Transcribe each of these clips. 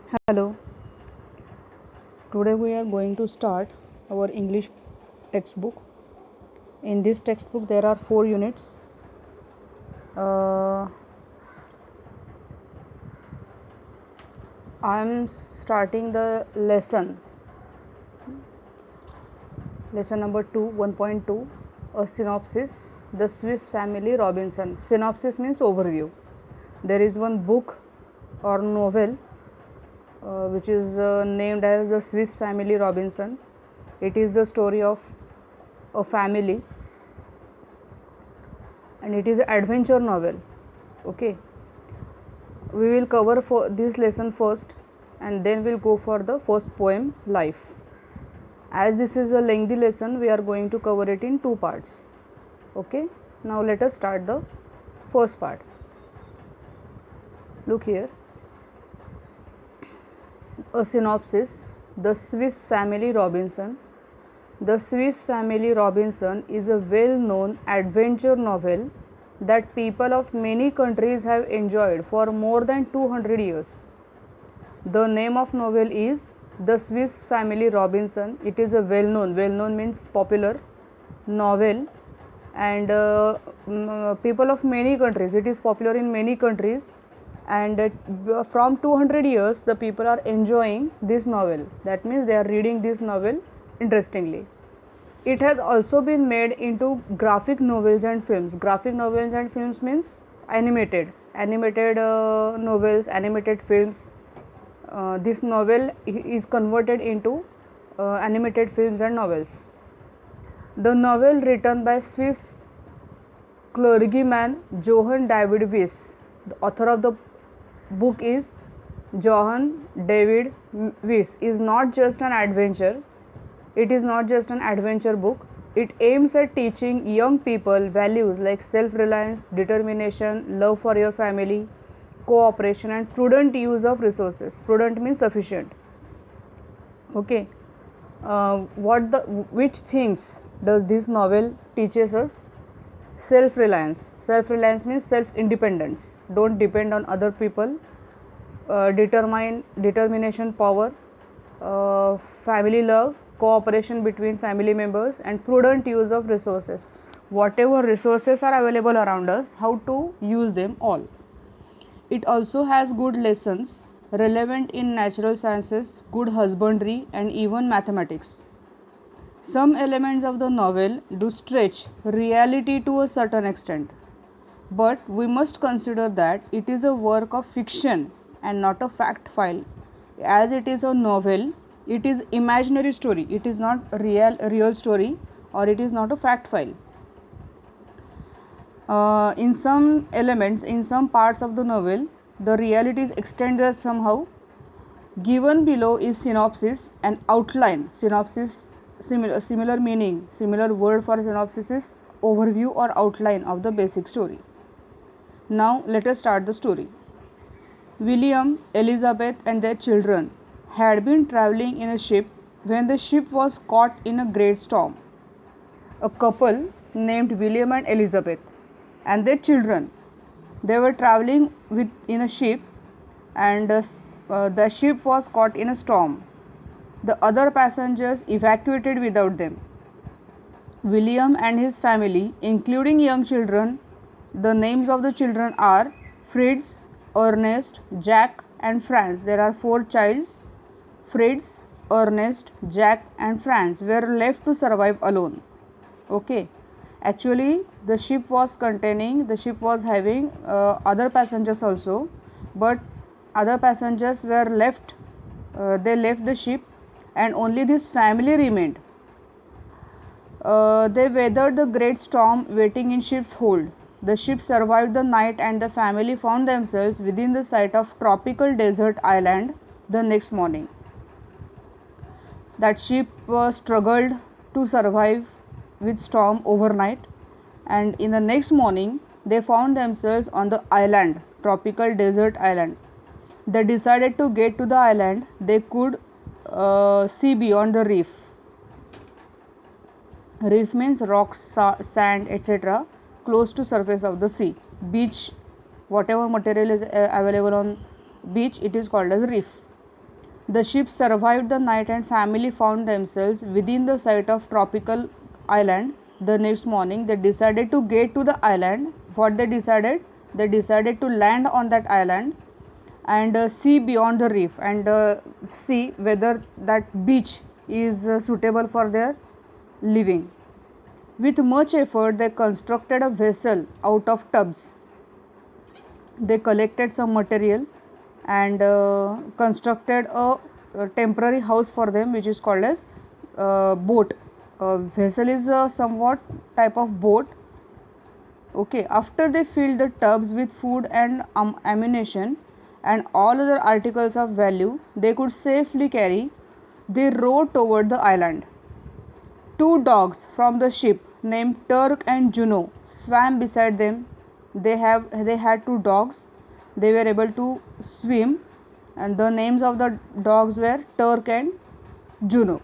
Hello, today we are going to start our English textbook. In this textbook, there are 4 units. I am starting the lesson number 2, 1.2, a synopsis, the Swiss Family Robinson. Synopsis means overview. There is one book or novel which is named as the Swiss Family Robinson. It is the story of a family and it is an adventure novel. Okay, we will cover for this lesson first and then we'll go for the first poem, Life. As this is a lengthy lesson, we are going to cover it in 2 parts. Okay, now let us start the first part. Look here, a synopsis, the Swiss Family Robinson. The Swiss Family Robinson is a well-known adventure novel that people of many countries have enjoyed for more than 200 years. The name of novel is The Swiss Family Robinson. It is a well-known means popular novel, and people of many countries, it is popular in many countries, and from 200 years the people are enjoying this novel. That means they are reading this novel interestingly. It has also been made into graphic novels and films. Graphic novels and films means animated novels, animated films. This novel is converted into animated films and novels. The novel, written by Swiss clergyman Johann David Wyss. The author of the book is Johann David Wyss. Is not just an adventure. It is not just an adventure book. It aims at teaching young people values like self-reliance, determination, love for your family, cooperation, and prudent use of resources. Prudent means sufficient. Okay. Which things does this novel teaches us? Self-reliance. Self-reliance means self-independence. Don't depend on other people. Determination, power, family love, cooperation between family members, and prudent use of resources. Whatever resources are available around us, how to use them all. It also has good lessons relevant in natural sciences, good husbandry, and even mathematics. Some elements of the novel do stretch reality to a certain extent, but we must consider that it is a work of fiction and not a fact file. As it is a novel, it is imaginary story. It is not real story, or it is not a fact file. In some elements, in some parts of the novel, the reality is extended somehow. Given below is synopsis and outline. Synopsis, similar meaning, similar word for synopsis is overview or outline of the basic story. Now let us start the story. William, Elizabeth, and their children had been traveling in a ship when the ship was caught in a great storm. A couple named William and Elizabeth and their children, they were traveling in a ship, and the ship was caught in a storm. The other passengers evacuated without them. William and his family, including young children, the names of the children are Fritz, Ernest, Jack, and Franz. There are 4 childs. Fritz, Ernest, Jack, and Franz were left to survive alone. Okay. Actually, the ship was having other passengers also, but other passengers were left. They left the ship, and only this family remained. They weathered the great storm waiting in ship's hold. The ship survived the night, and the family found themselves within the sight of tropical desert island the next morning. That ship struggled to survive with storm overnight, and in the next morning they found themselves on the island, tropical desert island. They decided to get to the island. They could see beyond the reef. Reef means rocks, sand, etc., close to surface of the sea. Beach, whatever material is available on beach, it is called as reef. The ship survived the night and family found themselves within the sight of tropical island. The next morning they decided to get to the island. What they decided? They decided to land on that island and see beyond the reef and see whether that beach is suitable for their living. With much effort they constructed a vessel out of tubs. They collected some material and constructed a temporary house for them, which is called as boat. Vessel is a somewhat type of boat. Okay, after they filled the tubs with food and ammunition and all other articles of value they could safely carry, they rowed toward the island. Two dogs from the ship named Turk and Juno swam beside them. They had two dogs. They were able to swim, and the names of the dogs were Turk and Juno.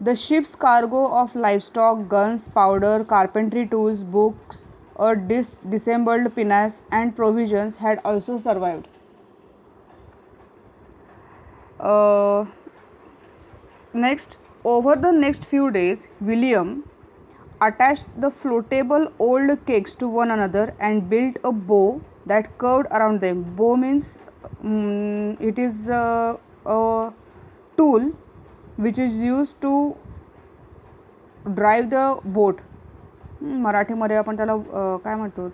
The ship's cargo of livestock, guns, powder, carpentry tools, books, a disassembled pinnace, and provisions had also survived. Uh, Next, over the next few days, William attached the floatable old kegs to one another and built a bow that curved around them. Bow means it is a tool which is used to drive the boat. मराठीमध्ये आपण त्याला काय म्हणतो,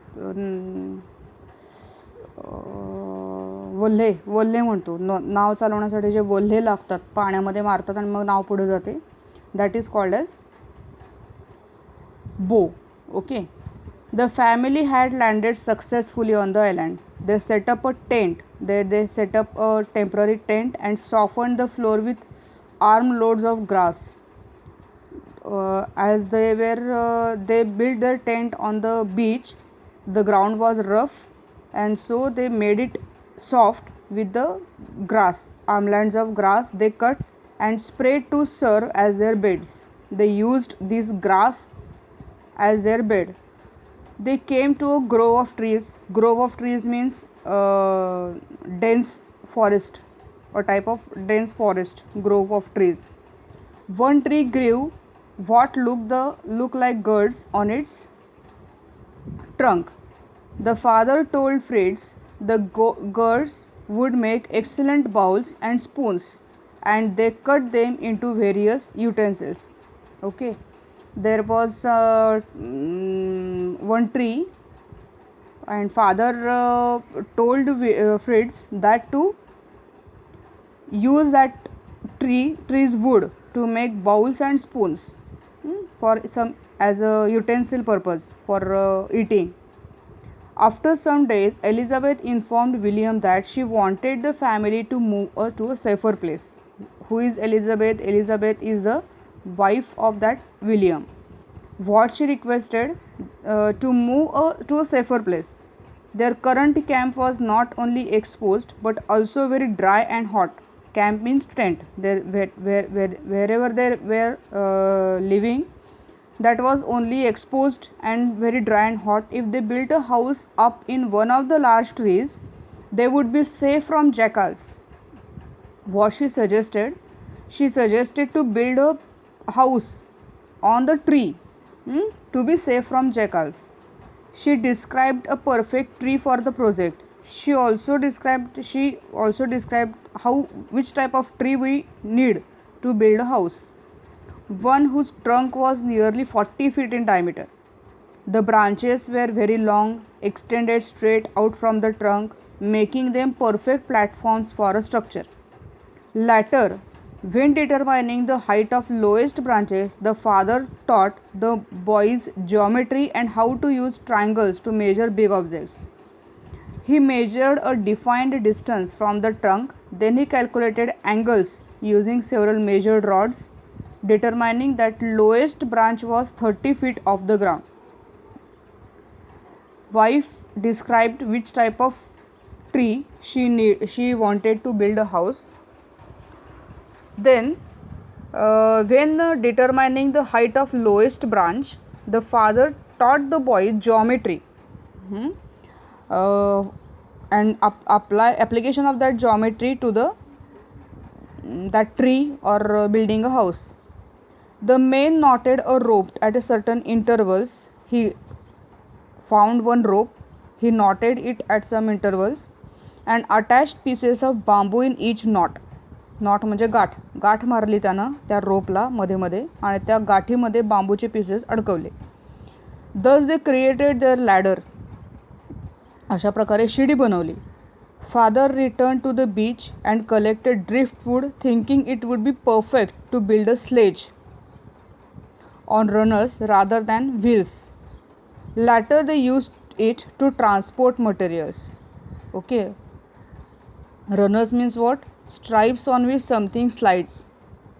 वल्हे वल्हे म्हणतो. नाव चालवण्यासाठी जे वल्हे लागतात पाण्यामध्ये मारतात आणि मग नाव पुढे जाते, that is called as bow. Okay, the family had landed successfully on the island. They set up a tent. They set up a temporary tent and softened the floor with armloads of grass. As they built their tent on the beach, the ground was rough, and so they made it soft with the grass, armlands of grass they cut and sprayed to serve as their beds. They used this grass as their bed. They came to a grove of trees. Grove of trees means dense forest, a type of dense forest, grove of trees. One tree grew what looked like gourds on its trunk. The father told Fritz the gourds would make excellent bowls and spoons, and they cut them into various utensils. Okay, there was one tree, and father told Fritz that to use that tree's wood to make bowls and spoons for some as a utensil purpose for eating. After some days, Elizabeth informed William that she wanted the family to move to a safer place. Who is Elizabeth? Elizabeth is the wife of that William. What she requested to move to a safer place. Their current camp was not only exposed but also very dry and hot. Camp means tent. Wherever they were living, that was only exposed and very dry and hot. If they built a house up in one of the large trees, they would be safe from jackals. What she suggested? She suggested to build a house on the tree to be safe from jackals. She described a perfect tree for the project. She also described which type of tree we need to build a house. One whose trunk was nearly 40 feet in diameter. The branches were very long, extended straight out from the trunk, making them perfect platforms for a structure. Later, when determining the height of lowest branches, the father taught the boys geometry and how to use triangles to measure big objects. He measured a defined distance from the trunk, then he calculated angles using several measured rods, determining that lowest branch was 30 feet off the ground. Wife described which type of tree she wanted to build a house. Then when determining the height of lowest branch, the father taught the boy geometry and application of that geometry to the that tree or building a house. The man knotted a rope at a certain intervals. He found one rope, he knotted it at some intervals and attached pieces of bamboo in each knot. Not म्हणजे गाठ गाठ मारली त्यानं त्या रोपला मध्ये मध्ये आणि त्या गाठीमध्ये बांबूचे पीसेस अडकवले. दस दे क्रिएटेड देअर लॅडर. अशा प्रकारे शिडी बनवली. Father return to the beach and collected driftwood thinking it would be perfect to build a sledge on runners rather than wheels. Later they used it to transport materials. Okay. Runners means what? Stripes on which something slides.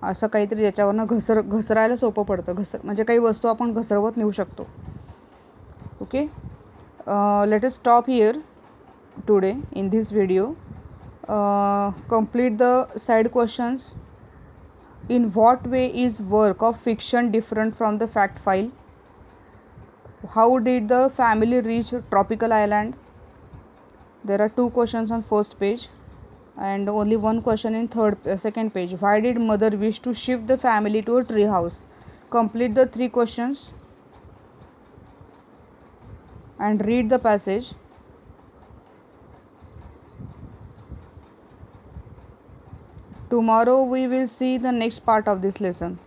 असं काहीतरी ज्याच्यावरनं घसरायला सोपं पडतं. म्हणजे काही वस्तू आपण घसरवत नेऊ शकतो. Okay. Let us stop here today in this video. Complete the side questions. In what way is work of fiction different from the fact file? How did the family reach tropical island? There are 2 questions on first page and only 1 question in second page. Why did mother wish to shift the family to a tree house? Complete the 3 questions and read the passage. Tomorrow we will see the next part of this lesson.